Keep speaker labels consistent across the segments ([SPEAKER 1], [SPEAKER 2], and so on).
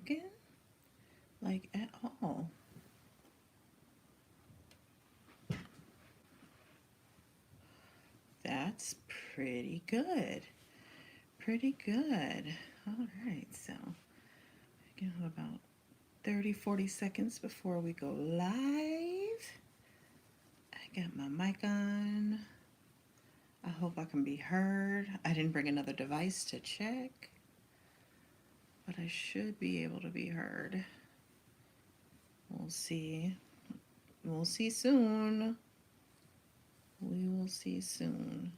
[SPEAKER 1] fogging like at all. That's pretty good. Pretty good. All right, so again, about 30, 40 seconds before we go live. I got my mic on. I hope I can be heard. I didn't bring another device to check, but I should be able to be heard. We'll see. We'll see soon. We will see soon.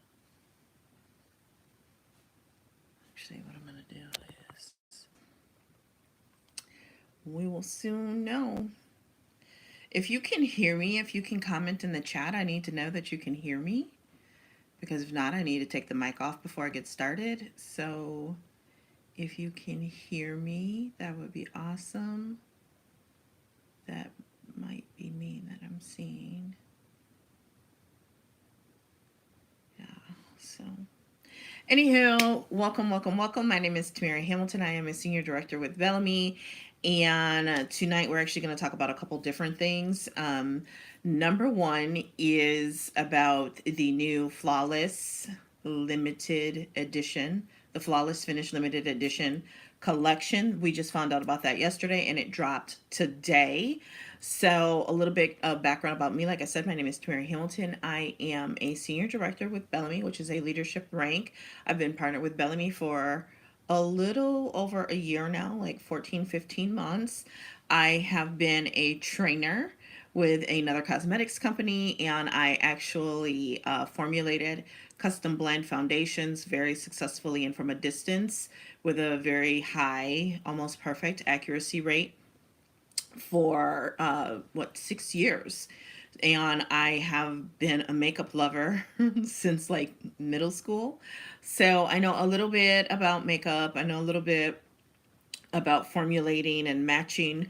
[SPEAKER 1] Actually, what I'm going to do is we will soon know. If you can hear me, if you can comment in the chat, I need to know that you can hear me. Because if not, I need to take the mic off before I get started. So if you can hear me, that would be awesome. That might be me that I'm seeing. Yeah, so anywho, welcome, welcome, welcome. My name is Tamira Hamilton. I am a senior director with Bellame. And tonight we're actually going to talk about a couple different things. Number one is about the new Flawless limited edition, the Flawless Finish limited edition collection. We just found out about that yesterday and it dropped today. So a little bit of background about me. Like I said, my name is Tamira Hamilton. I am a senior director with Bellame, which is a leadership rank. I've been partnered with Bellame for a little over a year now, like 14, 15 months. I have been a trainer with another cosmetics company, and I actually formulated custom blend foundations very successfully and from a distance with a very high, almost perfect accuracy rate for 6 years. And I have been a makeup lover since like middle school. So I know a little bit about makeup. I know a little bit about formulating and matching.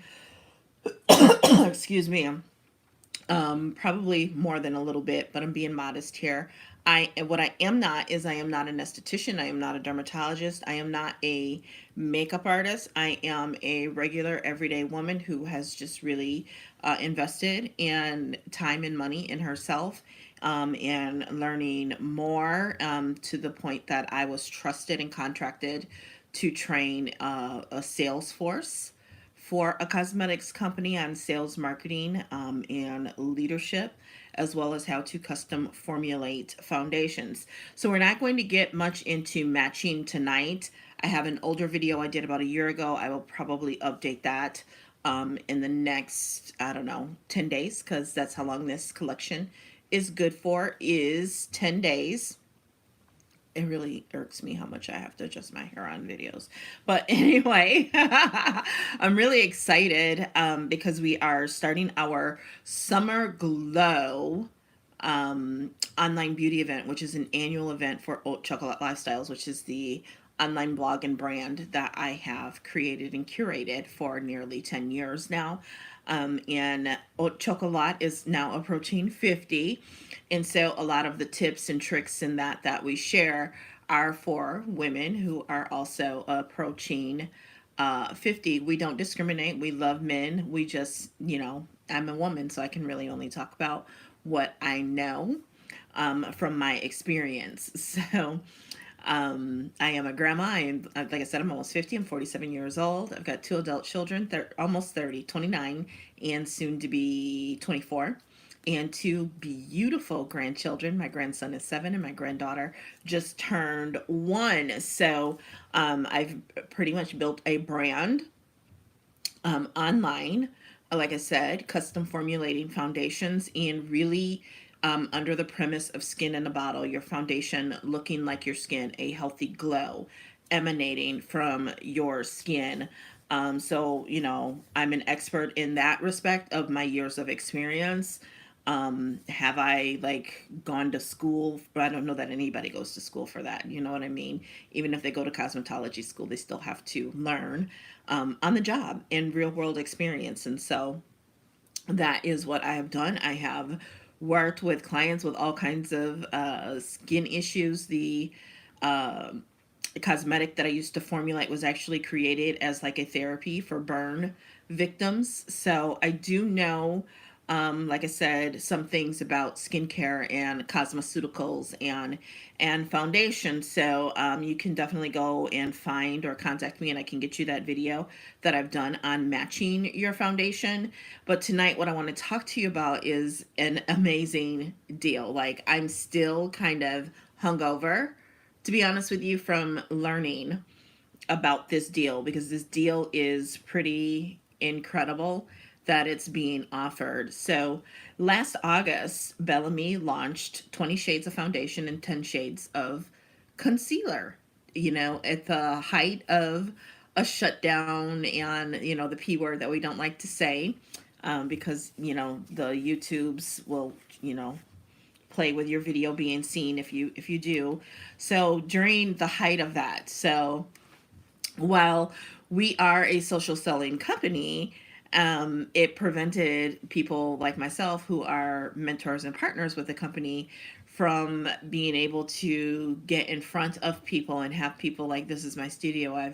[SPEAKER 1] Excuse me. Probably more than a little bit, but I'm being modest here. What I am not is I am not an esthetician. I am not a dermatologist. I am not a makeup artist. I am a regular everyday woman who has just really invested in time and money in herself, and learning more, to the point that I was trusted and contracted to train a sales force for a cosmetics company on sales marketing, and leadership, as well as how to custom formulate foundations. So we're not going to get much into matching tonight. I have an older video I did about a year ago. I will probably update that in the next, I don't know, 10 days, because that's how long this collection is good for, is 10 days. It really irks me how much I have to adjust my hair on videos. But anyway, I'm really excited, because we are starting our Summer Glow online beauty event, which is an annual event for Haute Chocolat Lifestyles, which is the online blog and brand that I have created and curated for nearly 10 years now. And Haute Chocolat is now approaching 50. And so a lot of the tips and tricks in that we share are for women who are also approaching 50. We don't discriminate. We love men. We just, I'm a woman, so I can really only talk about what I know, from my experience. So I am a grandma. Like I said, I'm almost 50. I'm 47 years old. I've got two adult children. They're almost 30, 29, and soon to be 24. And two beautiful grandchildren. My grandson is 7, and my granddaughter just turned 1. So I've pretty much built a brand online. Like I said, custom formulating foundations, and really under the premise of skin in a bottle, your foundation looking like your skin, a healthy glow emanating from your skin. So, I'm an expert in that respect of my years of experience. Have I like gone to school? But I don't know that anybody goes to school for that. You know what I mean? Even if they go to cosmetology school, they still have to learn on the job and real world experience. And so that is what I have done. I have worked with clients with all kinds of skin issues. The cosmetic that I used to formulate was actually created as like a therapy for burn victims. So I do know, like I said, some things about skincare and cosmeceuticals and foundation. So you can definitely go and find or contact me, and I can get you that video that I've done on matching your foundation. But tonight, what I want to talk to you about is an amazing deal. Like, I'm still kind of hungover, to be honest with you, from learning about this deal, because this deal is pretty incredible that it's being offered. So last August, Bellamy launched 20 shades of foundation and 10 shades of concealer, at the height of a shutdown and, the P word that we don't like to say, because, the YouTubes will, play with your video being seen if you do. So during the height of that, so while we are a social selling company, it prevented people like myself, who are mentors and partners with the company, from being able to get in front of people and have people like, this is my studio.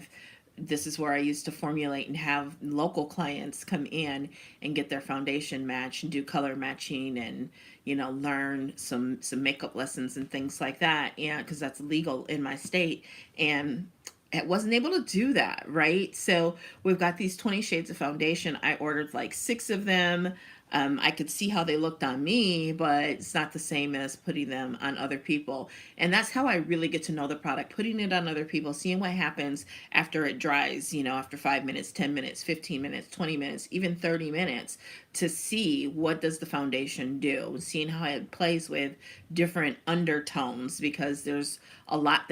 [SPEAKER 1] This is where I used to formulate, and have local clients come in and get their foundation matched and do color matching, and learn some makeup lessons and things like that, and because that's legal in my state. And it wasn't able to do that, right? So we've got these 20 shades of foundation. I ordered like 6 of them. I could see how they looked on me, but it's not the same as putting them on other people. And that's how I really get to know the product, putting it on other people, seeing what happens after it dries, after 5 minutes, 10 minutes, 15 minutes, 20 minutes, even 30 minutes, to see what does the foundation do, seeing how it plays with different undertones, because there's not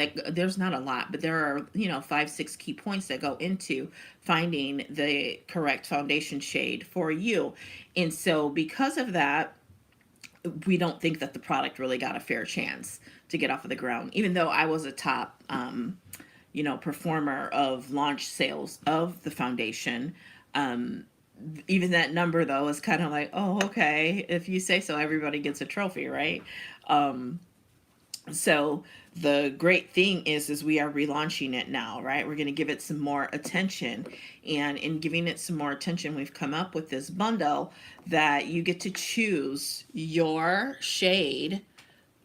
[SPEAKER 1] a lot, but there are, 5, 6 key points that go into finding the correct foundation shade for you. And so because of that, we don't think that the product really got a fair chance to get off of the ground, even though I was a top performer of launch sales of the foundation. Even that number, though, is kind of like, oh, okay, if you say so, everybody gets a trophy, right? So the great thing is we are relaunching it now, right? We're going to give it some more attention, and in giving it some more attention, we've come up with this bundle that you get to choose your shade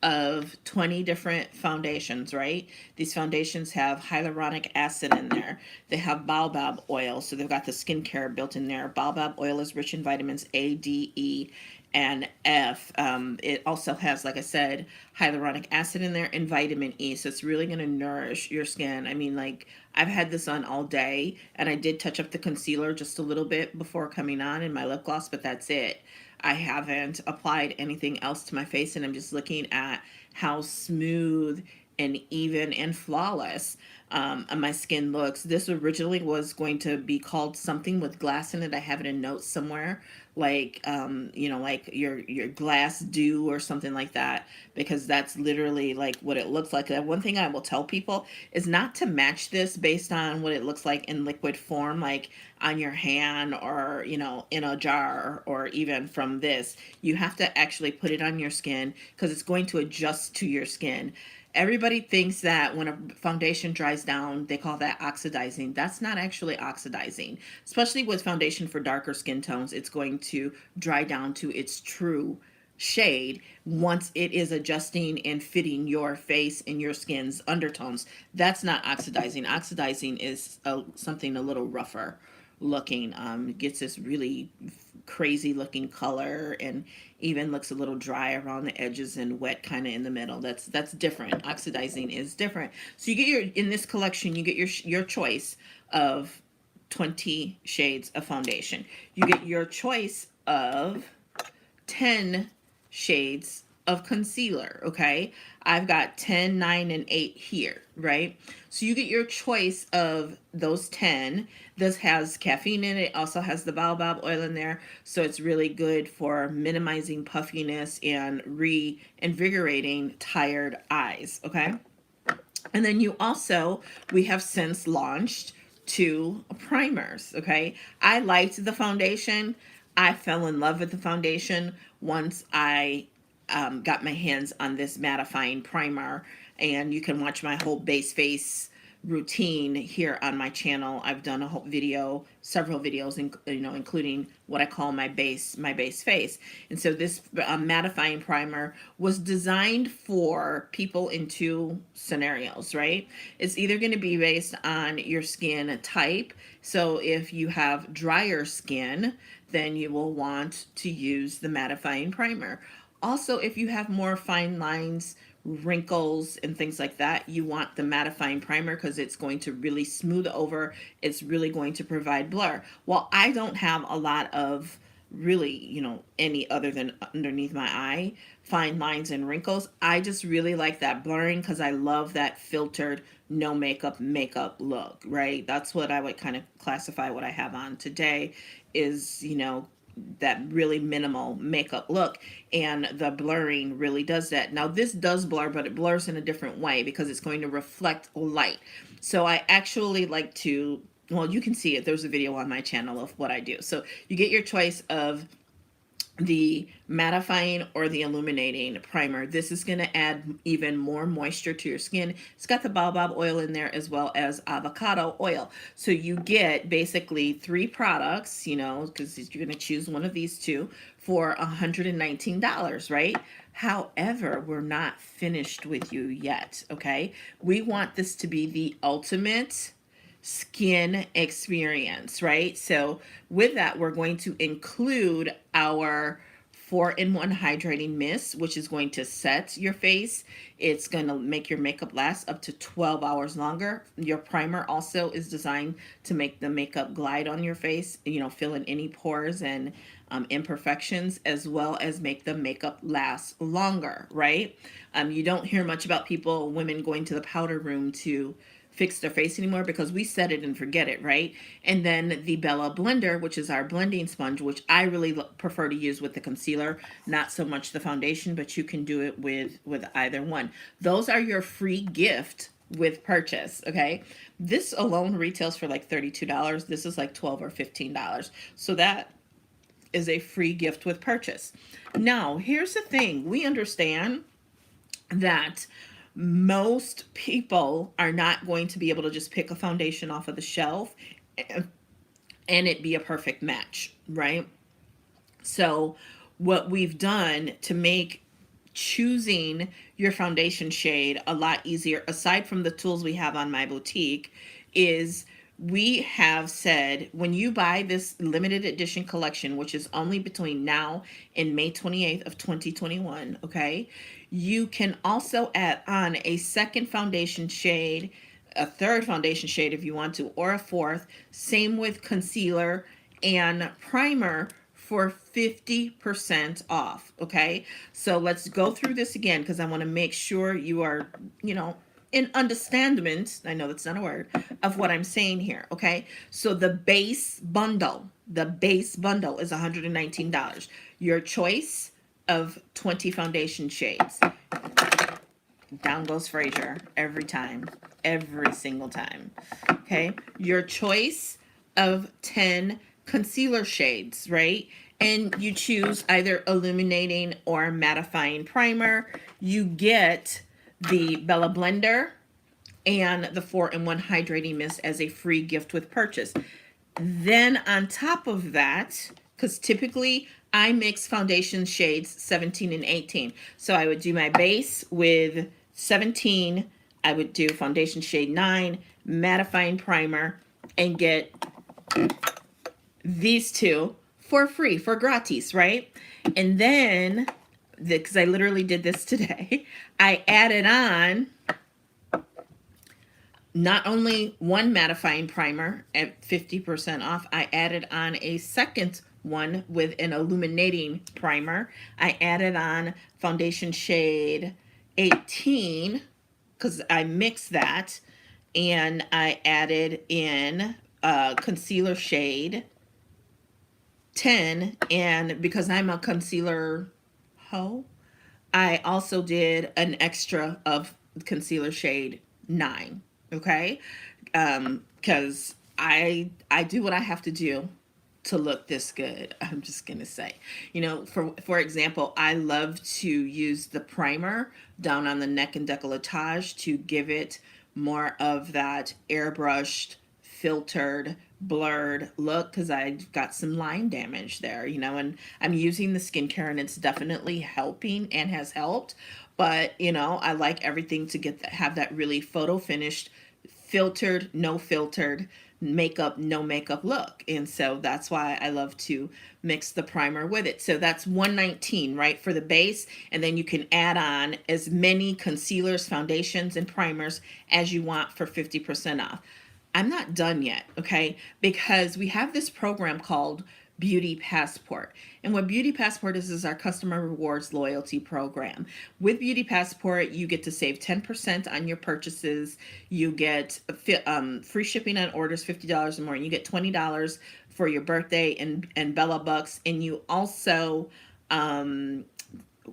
[SPEAKER 1] of 20 different foundations, right? These foundations have hyaluronic acid in there. They have baobab oil, so they've got the skincare built in there. Baobab oil is rich in vitamins A, D, E, and F. It also has, like I said, hyaluronic acid in there and vitamin E, so it's really going to nourish your skin. I mean, like, I've had this on all day, and I did touch up the concealer just a little bit before coming on in my lip gloss, but that's it. I haven't applied anything else to my face, and I'm just looking at how smooth and even and flawless my skin looks. This originally was going to be called something with glass in it. I have it in notes somewhere, like like your glass dew or something like that, because that's literally like what it looks like. And one thing I will tell people is not to match this based on what it looks like in liquid form, like on your hand, or in a jar, or even from this. You have to actually put it on your skin, because it's going to adjust to your skin. Everybody thinks that when a foundation dries down, they call that oxidizing. That's not actually oxidizing. Especially with foundation for darker skin tones, it's going to dry down to its true shade once it is adjusting and fitting your face and your skin's undertones. That's not oxidizing. Oxidizing is something a little rougher looking. Gets this really crazy looking color, and even looks a little dry around the edges and wet kind of in the middle. That's different. Oxidizing is different. So you get in this collection, you get your choice of 20 shades of foundation. You get your choice of 10 shades of concealer, okay? I've got 10, 9, and 8 here, right? So you get your choice of those 10. This has caffeine in it, also has the baobab oil in there, so it's really good for minimizing puffiness and reinvigorating tired eyes, okay? And then we have since launched 2 primers, okay? I liked the foundation. I fell in love with the foundation once I got my hands on this mattifying primer, and you can watch my whole base face routine here on my channel. I've done a whole video, several videos, including what I call my base face. And so this mattifying primer was designed for people in two scenarios, right? It's either going to be based on your skin type. So if you have drier skin, then you will want to use the mattifying primer. Also, if you have more fine lines, wrinkles, and things like that, you want the mattifying primer because it's going to really smooth over. It's really going to provide blur. Well, I don't have a lot of really, any other than underneath my eye, fine lines and wrinkles. I just really like that blurring because I love that filtered, no makeup look, right? That's what I would kind of classify what I have on today is, that really minimal makeup look, and the blurring really does that. Now this does blur, but it blurs in a different way because it's going to reflect light. So I actually like to, well, you can see it, there's a video on my channel of what I do. So you get your choice of the mattifying or the illuminating primer. This is going to add even more moisture to your skin. It's got the baobab oil in there as well as avocado oil. So you get basically 3 products, because you're going to choose one of these two for $119, right? However, we're not finished with you yet, okay? We want this to be the ultimate skin experience, right? So with that, we're going to include our 4-in-1 hydrating mist, which is going to set your face. It's going to make your makeup last up to 12 hours longer. Your primer also is designed to make the makeup glide on your face, fill in any pores and imperfections, as well as make the makeup last longer, right? You don't hear much about women going to the powder room to fix their face anymore because we set it and forget it, right? And then the Bella blender, which is our blending sponge, which I really prefer to use with the concealer, not so much the foundation, but you can do it with either one. Those are your free gift with purchase, okay? This alone retails for like $32. This is like $12 or $15. So that is a free gift with purchase. Now, here's the thing. We understand that most people are not going to be able to just pick a foundation off of the shelf and it be a perfect match, right? So what we've done to make choosing your foundation shade a lot easier, aside from the tools we have on my boutique, is we have said when you buy this limited edition collection, which is only between now and May 28th of 2021, okay, you can also add on a second foundation shade, a third foundation shade if you want to, or a fourth. Same with concealer and primer for 50% off, okay? So let's go through this again because I want to make sure you are, in understandment, I know that's not a word, of what I'm saying here, okay? So the base bundle is $119. Your choice of 20 foundation shades. Down goes Fraser every time, every single time, okay? Your choice of 10 concealer shades, right? And you choose either illuminating or mattifying primer. You get the Bella blender and the 4-in-1 hydrating mist as a free gift with purchase. Then on top of that, because typically I mix foundation shades 17 and 18. So I would do my base with 17. I would do foundation shade 9, mattifying primer, and get these two for free, for gratis, right? And then, because I literally did this today, I added on not only one mattifying primer at 50% off, I added on a second one with an illuminating primer. I added on foundation shade 18 because I mixed that, and I added in concealer shade 10, and because I'm a concealer hoe, I also did an extra of concealer shade 9, okay? Because I do what I have to do to look this good. I'm just gonna say, for example, I love to use the primer down on the neck and décolletage to give it more of that airbrushed, filtered, blurred look because I've got some line damage there, you know, and I'm using the skincare and it's definitely helping and has helped. But, you know, I like everything to have that really photo finished, filtered, no filtered makeup, no makeup look. And so that's why I love to mix the primer with it. So that's 119, right, for the base. And then you can add on as many concealers, foundations, and primers as you want for 50% off. I'm not done yet, okay? Because we have this program called Beauty Passport. And what Beauty Passport is our customer rewards loyalty program. With Beauty Passport, you get to save 10% on your purchases. You get free shipping on orders $50 or more. And you get $20 for your birthday and Bella Bucks. And you also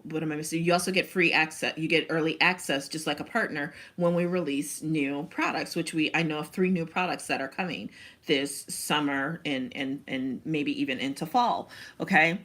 [SPEAKER 1] what am I missing? You also get free access. You get early access, just like a partner, when we release new products. Which I know of 3 new products that are coming this summer and maybe even into fall. Okay.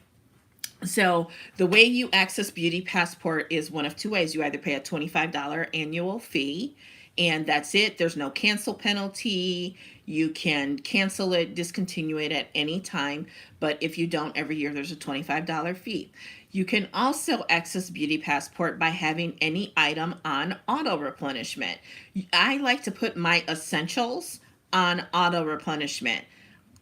[SPEAKER 1] So the way you access Beauty Passport is one of 2 ways. You either pay a $25 annual fee, and that's it. There's no cancel penalty. You can cancel it, discontinue it at any time. But if you don't, every year there's a $25 fee. You can also access Beauty Passport by having any item on auto replenishment. I like to put my essentials on auto replenishment.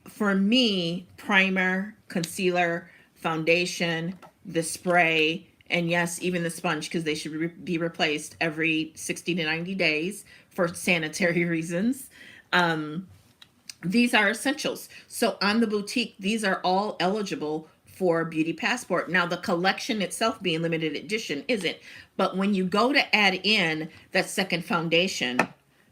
[SPEAKER 1] For me, primer, concealer, foundation, the spray, and yes, even the sponge, because they should be replaced every 60 to 90 days for sanitary reasons. These are essentials. So on the boutique, these are all eligible for Beauty Passport. Now, the collection itself being limited edition isn't, but when you go to add in that second foundation,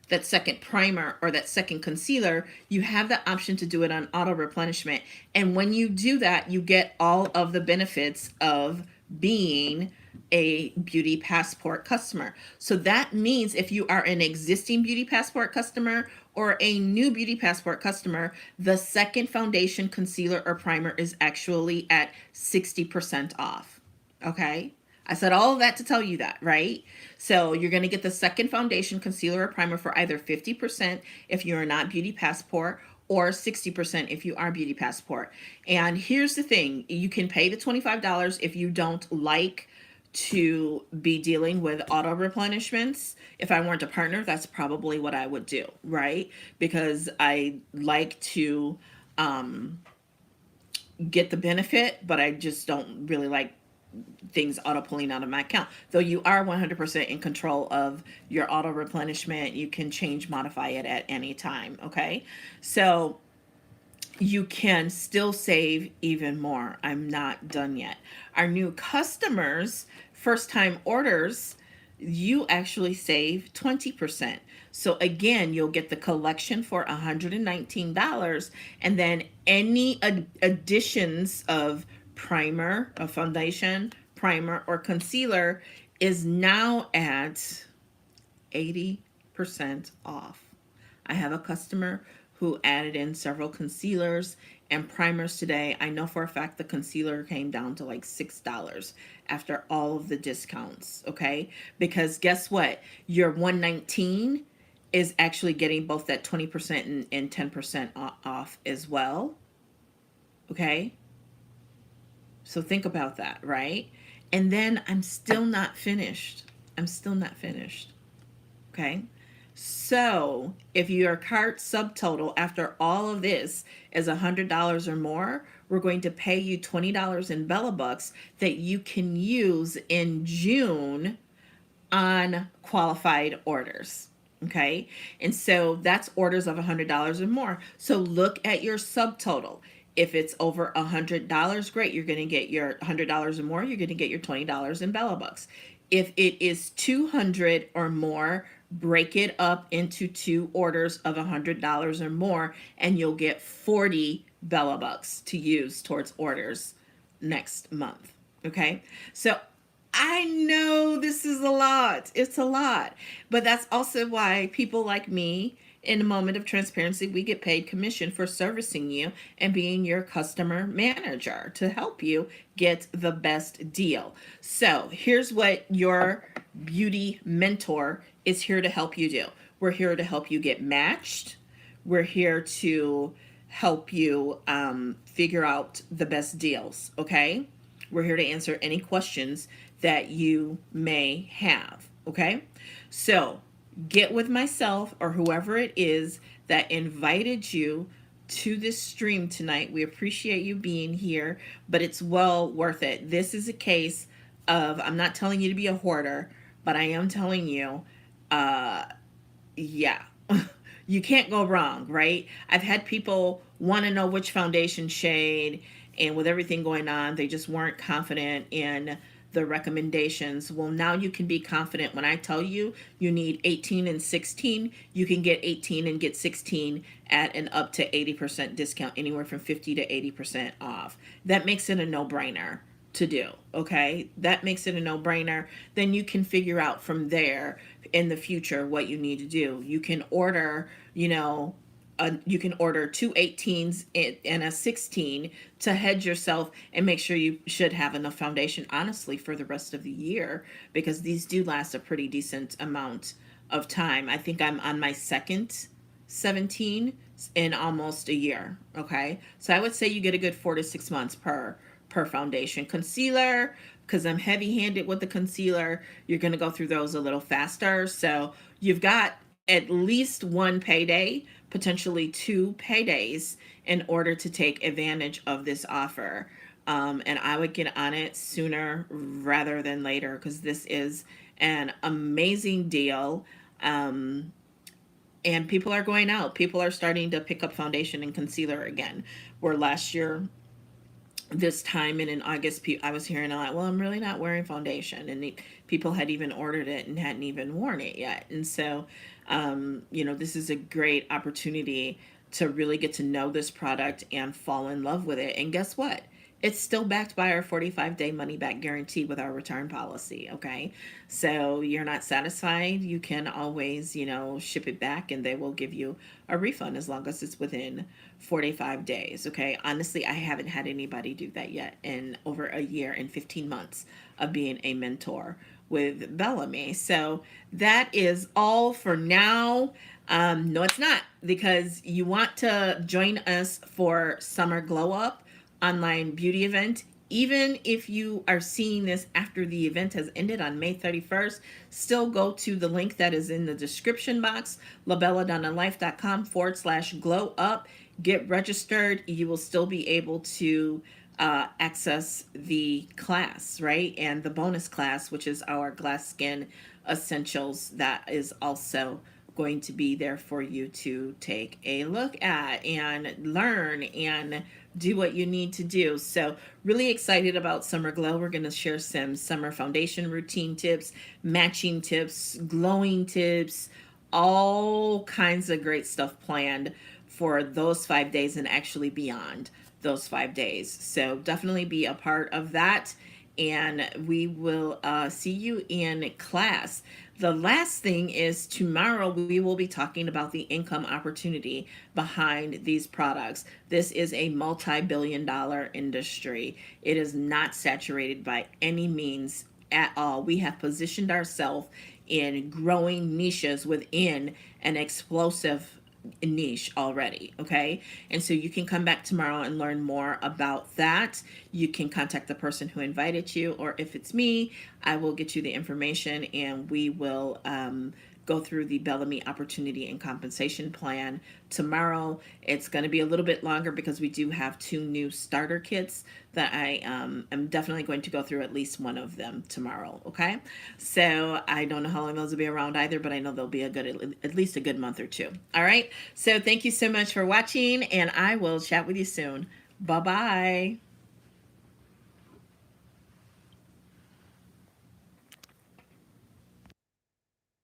[SPEAKER 1] that second primer, or that second concealer, you have the option to do it on auto replenishment. And when you do that, you get all of the benefits of being a Beauty Passport customer. So that means if you are an existing Beauty Passport customer or a new Beauty Passport customer, the second foundation, concealer, or primer is actually at 60% off. Okay? I said all of that to tell you that, right? So you're going to get the second foundation, concealer, or primer for either 50% if you're not Beauty Passport, or 60% if you are Beauty Passport. And here's the thing. You can pay the $25 if you don't like to be dealing with auto replenishments. If I weren't a partner, that's probably what I would do, right? Because I like to get the benefit, but I just don't really like things auto pulling out of my account. Though you are 100% in control of your auto replenishment, you can change, modify it at any time. Okay. So you can still save even more. I'm not done yet. Our new customers, first time orders, you actually save 20%. So again, you'll get the collection for $119, and then any additions of primer, a foundation, primer, or concealer is now at 80% off. I have a customer who added in several concealers and primers today. I know for a fact the concealer came down to like $6 after all of the discounts, okay? Because guess what? Your 119 is actually getting both that 20% and 10% off as well, okay? So think about that, right? And then I'm still not finished. Okay? So if your cart subtotal after all of this is $100 or more, we're going to pay you $20 in Bella Bucks that you can use in June on qualified orders. Okay? And so that's orders of $100 or more. So look at your subtotal. If it's over $100, great. You're going to get your $100 or more. You're going to get your $20 in Bella Bucks. If it is $200 or more, break it up into 2 orders of $100 or more, and you'll get 40 Bella Bucks to use towards orders next month. Okay? So I know this is a lot. It's a lot. But that's also why people like me, in a moment of transparency, we get paid commission for servicing you and being your customer manager to help you get the best deal. So here's what your beauty mentor is here to help you do. We're here to help you get matched. We're here to help you figure out the best deals, okay? We're here to answer any questions that you may have, okay? So get with myself or whoever it is that invited you to this stream tonight. We appreciate you being here, but it's well worth it. This is a case of, I'm not telling you to be a hoarder, but I am telling you, uh, yeah, you can't go wrong, right? I've had people want to know which foundation shade, and with everything going on, they just weren't confident in the recommendations. Well, now you can be confident when I tell you you need 18 and 16, you can get 18 and get 16 at an up to 80% discount, anywhere from 50 to 80% off. That makes it a no-brainer to do, okay? That makes it a no-brainer. Then you can figure out from there in the future what you need to do. You can order, you can order two 18s and a 16 to hedge yourself and make sure you should have enough foundation, honestly, for the rest of the year, because these do last a pretty decent amount of time. I think I'm on my second 17 in almost a year, okay? So I would say you get a good 4 to 6 months per foundation. Concealer, because I'm heavy-handed with the concealer, you're going to go through those a little faster. So you've got at least one payday, potentially two paydays, in order to take advantage of this offer. And I would get on it sooner rather than later, because this is an amazing deal. And people are going out. People are starting to pick up foundation and concealer again. Where last year, this time and in August, I was hearing a lot, well, I'm really not wearing foundation. And people had even ordered it and hadn't even worn it yet. And so, this is a great opportunity to really get to know this product and fall in love with it. And guess what? It's still backed by our 45-day money back guarantee with our return policy, okay? So you're not satisfied, you can always, ship it back and they will give you a refund as long as it's within 45 days, okay? Honestly, I haven't had anybody do that yet in over a year and 15 months of being a mentor with Bellame. So that is all for now. No, it's not, because you want to join us for Summer Glow Up online beauty event. Even if you are seeing this after the event has ended on May 31st, still go to the link that is in the description box, labelladonnalife.com/glow up. Get registered. You will still be able to access the class, right? And the bonus class, which is our Glass Skin Essentials, that is also going to be there for you to take a look at and learn and do what you need to do. So really excited about Summer Glow. We're going to share some summer foundation routine tips, matching tips, glowing tips, all kinds of great stuff planned for those 5 days and actually beyond those 5 days. So definitely be a part of that. And we will see you in class. The last thing is tomorrow we will be talking about the income opportunity behind these products. This is a multi-billion-dollar industry. It is not saturated by any means at all. We have positioned ourselves in growing niches within an explosive niche already, okay? And so you can come back tomorrow and learn more about that. You can contact the person who invited you, or if it's me, I will get you the information and we will go through the Bellame Opportunity and Compensation Plan tomorrow. It's going to be a little bit longer because we do have 2 new starter kits that I am definitely going to go through at least one of them tomorrow, okay? So I don't know how long those will be around either, but I know they'll be at least a good month or 2. All right, so thank you so much for watching, and I will chat with you soon. Bye-bye.